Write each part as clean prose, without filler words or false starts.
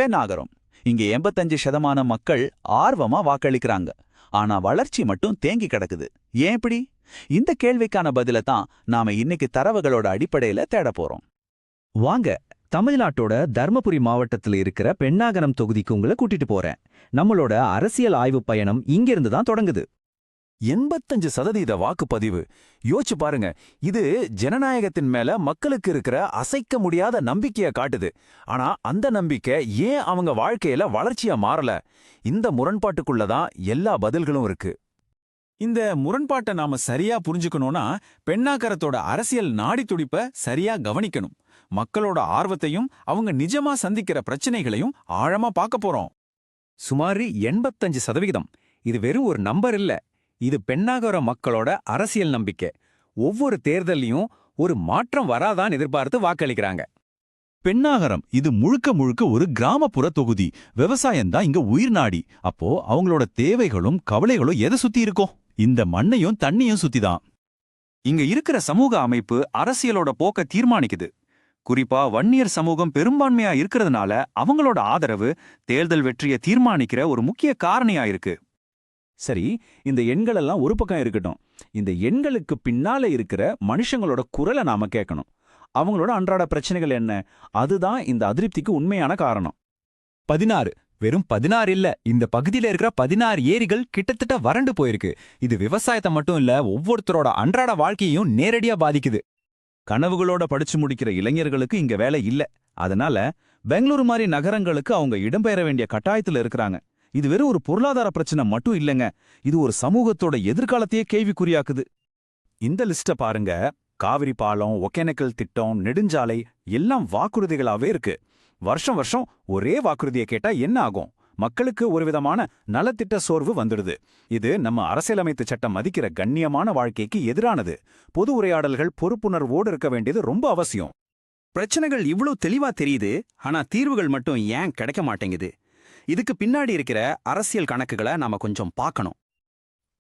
பென்னாகரம். இங்க 85% மக்கள் ஆர்வமா வாக்களிக்கிறாங்க. ஆனா வளர்ச்சி மட்டும் தேங்கி கிடக்குது. ஏன் இப்படி? இந்த கேள்விக்கான பதில தான் நாம இன்னைக்கு தரவுகளோட அடிப்படையில தேட போறோம். வாங்க, தமிழ்நாட்டோட தர்மபுரி மாவட்டத்துல இருக்கிற பென்னாகரம் தொகுதிக்கு உங்களை கூட்டிட்டு போறேன். நம்மளோட அரசியல் ஆய்வு பயணம் இங்கிருந்து தான் தொடங்குது. 85% வாக்குப்பதிவு. யோசிச்சு பாருங்க, இது ஜனநாயகத்தின் மேல மக்களுக்கு இருக்கிற அசைக்க முடியாத நம்பிக்கைய காட்டுது. ஆனா அந்த நம்பிக்கை ஏன் அவங்க வாழ்க்கையில வளர்ச்சியா மாறல? இந்த முரண்பாட்டுக்குள்ளதான் எல்லா பதில்களும் இருக்கு. இந்த முரண்பாட்டை நாம சரியா புரிஞ்சுக்கணும்னா பென்னாகரத்தோட அரசியல் நாடி துடிப்ப சரியா கவனிக்கணும். மக்களோட ஆர்வத்தையும் அவங்க நிஜமா சந்திக்கிற பிரச்சனைகளையும் ஆழமா பார்க்க போறோம். சுமார் 85%. இது வெறும் ஒரு நம்பர் இல்ல. இது பென்னாகர மக்களோட அரசியல் நம்பிக்கை. ஒவ்வொரு தேர்தலையும் ஒரு மாற்றம் வராதான் எதிர்பார்த்து வாக்களிக்கிறாங்க. பென்னாகரம் இது முழுக்க முழுக்க ஒரு கிராமப்புற தொகுதி. விவசாயம்தான் இங்க உயிர் நாடி. அப்போ அவங்களோட தேவைகளும் கவலைகளும் எதை சுத்தி இருக்கும்? இந்த மண்ணையும் தண்ணியும் சுத்திதான். இங்க இருக்கிற சமூக அமைப்பு அரசியலோட போக்க தீர்மானிக்குது. குறிப்பா வன்னியர் சமூகம் பெரும்பான்மையா இருக்கிறதுனால அவங்களோட ஆதரவு தேர்தல் வெற்றியை தீர்மானிக்கிற ஒரு முக்கிய காரணியா இருக்கு. சரி, இந்த எண்களெல்லாம் ஒரு பக்கம் இருக்கட்டும். இந்த எண்களுக்கு பின்னால இருக்கிற மனுஷங்களோட குரலை நாம கேட்கணும். அவங்களோட அன்றாட பிரச்சனைகள் என்ன? அதுதான் இந்த அதிருப்திக்கு உண்மையான காரணம். 16. வெறும் 16 இல்ல, இந்த பகுதியில இருக்கிற 16 ஏரிகள் கிட்டத்தட்ட வறண்டு போயிருக்கு. இது விவசாயத்தை மட்டும் இல்ல, ஒவ்வொருத்தரோட அன்றாட வாழ்க்கையையும் நேரடியா பாதிக்குது. கனவுகளோட படிச்சு முடிக்கிற இளைஞர்களுக்கு இங்க வேலை இல்ல. அதனால பெங்களூரு மாதிரி நகரங்களுக்கு அவங்க இடம்பெயர வேண்டிய கட்டாயத்துல இருக்கிறாங்க. இது வெறும் ஒரு பொருளாதார பிரச்சனை மட்டும் இல்லைங்க, இது ஒரு சமூகத்தோட எதிர்காலத்தையே கேள்விக்குறியாக்குது. இந்த லிஸ்ட பாருங்க. காவிரி பாலம், ஒகேனக்கல் திட்டம், நெடுஞ்சாலை எல்லாம் வாக்குறுதிகளாவே இருக்கு. வருஷம் வருஷம் ஒரே வாக்குறுதியை கேட்டா என்ன ஆகும்? மக்களுக்கு ஒரு விதமான நலத்திட்ட சோர்வு வந்துடுது. இது நம்ம அரசியலமைப்பு சட்டம் மதிக்கிற கண்ணியமான வாழ்க்கைக்கு எதிரானது. பொது உரையாடல்கள் பொறுப்புணர்வோடு இருக்க வேண்டியது ரொம்ப அவசியம். பிரச்சனைகள் இவ்வளவு தெளிவா தெரியுது, ஆனா தீர்வுகள் மட்டும் ஏன் கிடைக்க மாட்டேங்குது? இதுக்கு பின்னாடி இருக்கிற அரசியல் கணக்குகளை நாம கொஞ்சம் பார்க்கணும்.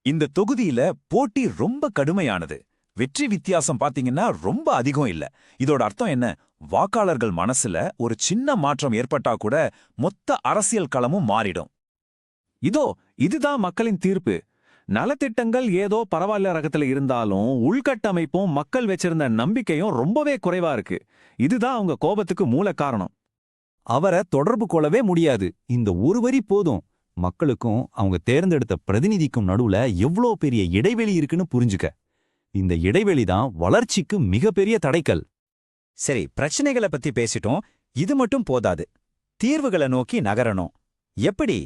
இந்த தொகுதியில போட்டி ரொம்ப கடுமையானது. வெற்றி வித்தியாசம் பாத்தீங்கன்னா ரொம்ப அதிகம் இல்ல. இதோட அர்த்தம் என்ன? வாக்காளர்கள் மனசுல ஒரு சின்ன மாற்றம் ஏற்பட்டா கூட மொத்த அரசியல் களமும் மாறிடும். இதுதான் மக்களின் தீர்ப்பு. நலத்திட்டங்கள் ஏதோ பரவாயில்ல ரகத்துல இருந்தாலும் உள்கட்டமைப்பும் மக்கள் வச்சிருந்த நம்பிக்கையும் ரொம்பவே குறைவா இருக்கு. இதுதான் அவங்க கோபத்துக்கு மூல காரணம். அவரை தொடர்பு கொள்ளவே முடியாது. இந்த ஒரு வரி போதும் மக்களுக்கும் அவங்க தேர்ந்தெடுத்த பிரதிநிதிக்கும் நடுவுல எவ்வளோ பெரிய இடைவெளி இருக்குன்னு புரிஞ்சுக்க. இந்த இடைவெளி தான் வளர்ச்சிக்கு மிகப்பெரிய தடைக்கல். சரி, பிரச்சனைகளை பத்தி பேசிட்டோம். இது மட்டும் போதாது, தீர்வுகளை நோக்கி நகரணும். எப்படி?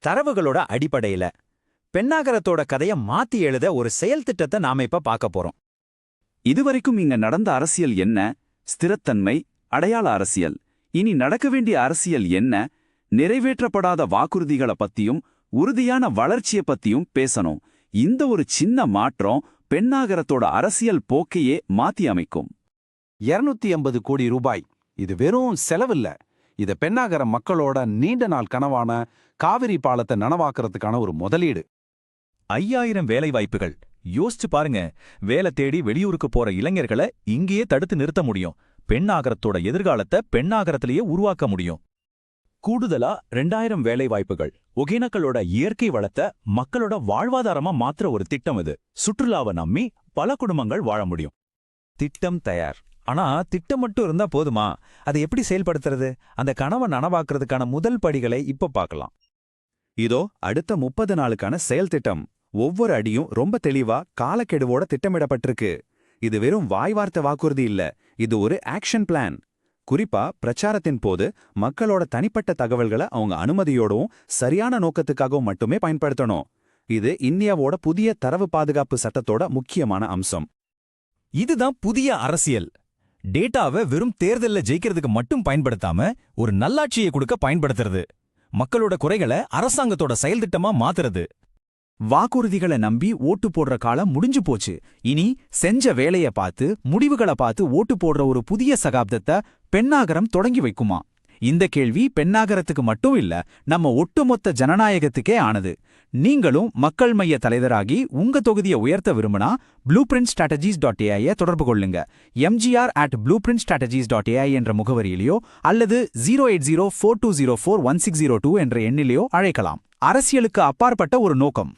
தரவுகளோட அடிப்படையில பென்னாகரத்தோட கதையை மாத்தி எழுத ஒரு செயல் திட்டத்தை நாம இப்ப பார்க்க போறோம். இதுவரைக்கும் இங்க நடந்த அரசியல் என்ன? ஸ்திரத்தன்மை, அடையாள அரசியல். இனி நடக்க வேண்டிய அரசியல் என்ன? நிறைவேற்றப்படாத வாக்குறுதிகளை பத்தியும் உறுதியான வளர்ச்சியை பத்தியும் பேசணும். இந்த ஒரு சின்ன மாற்றம் பென்னாகரத்தோட அரசியல் போக்கையே மாத்தி அமைக்கும். 250 கோடி ரூபாய். இது வெறும் செலவில்ல. இது பென்னாகரம் மக்களோட நீண்ட நாள் கனவான காவிரி பாலத்தை நனவாக்குறதுக்கான ஒரு முதலீடு. 5000 வேலை வாய்ப்புகள். யோசிச்சு பாருங்க, வேலை தேடி வெளியூருக்கு போற இளைஞர்களை இங்கேயே தடுத்து நிறுத்த முடியும். பென்னாகரத்தோட எதிர்காலத்தை பென்னாகரத்திலேயே உருவாக்க முடியும். கூடுதலா 2000 வேலை வாய்ப்புகள். ஒகேனக்கலோட இயற்கை வளத்தை மக்களோட வாழ்வாதாரமா மாத்திர ஒரு திட்டம் இது. சுற்றுலாவை நம்பி பல குடும்பங்கள் வாழ முடியும். திட்டம் தயார். ஆனா திட்டம் மட்டும் இருந்தா போதுமா? அதை எப்படி செயல்படுத்துறது? அந்த கனவை நனவாக்குறதுக்கான முதல் படிகளை இப்ப பார்க்கலாம். இதோ அடுத்த 30 நாளுக்கான செயல் திட்டம். ஒவ்வொரு அடியும் ரொம்ப தெளிவா காலக்கெடுவோட திட்டமிடப்பட்டிருக்கு. இது வெறும் வாய்வார்த்தை வாக்குறுதி இல்ல, இது ஒரு ஆக்ஷன் பிளான். குறிப்பா பிரச்சாரத்தின் போது மக்களோட தனிப்பட்ட தகவல்களை அவங்க அனுமதியோடவும் சரியான நோக்கத்துக்காகவும் மட்டுமே பயன்படுத்தணும். இது இந்தியாவோட புதிய தரவு பாதுகாப்பு சட்டத்தோட முக்கியமான அம்சம். இதுதான் புதிய அரசியல். டேட்டாவை வெறும் தேர்தல்ல ஜெயிக்கிறதுக்கு மட்டும் பயன்படுத்தாம ஒரு நல்லாட்சியை கொடுக்க பயன்படுத்துறது. மக்களோட குறைகளை அரசாங்கத்தோட செயல் திட்டமா மாத்துறது. வாக்குறுதிகளை நம்பி ஓட்டு போடுற காலம் முடிஞ்சு போச்சு. இனி செஞ்ச வேலைய பார்த்து முடிவுகளை பார்த்து ஓட்டு போடுற ஒரு புதிய சகாப்தத்தை பென்னாகரம் தொடங்கி வைக்குமா? இந்த கேள்வி பென்னாகரத்துக்கு மட்டும் இல்ல, நம்ம ஒட்டுமொத்த ஜனநாயகத்துக்கே ஆனது. நீங்களும் மக்கள் மைய தலைவராகி உங்க தொகுதியை உயர்த்த விரும்பினா blueprintstrategies.ai தொடர்பு கொள்ளுங்க. mgr@blueprintstrategies.ai என்ற முகவரியிலையோ அல்லது 08042041602 என்ற எண்ணிலையோ அழைக்கலாம். அரசியலுக்கு அப்பாற்பட்ட ஒரு நோக்கம்.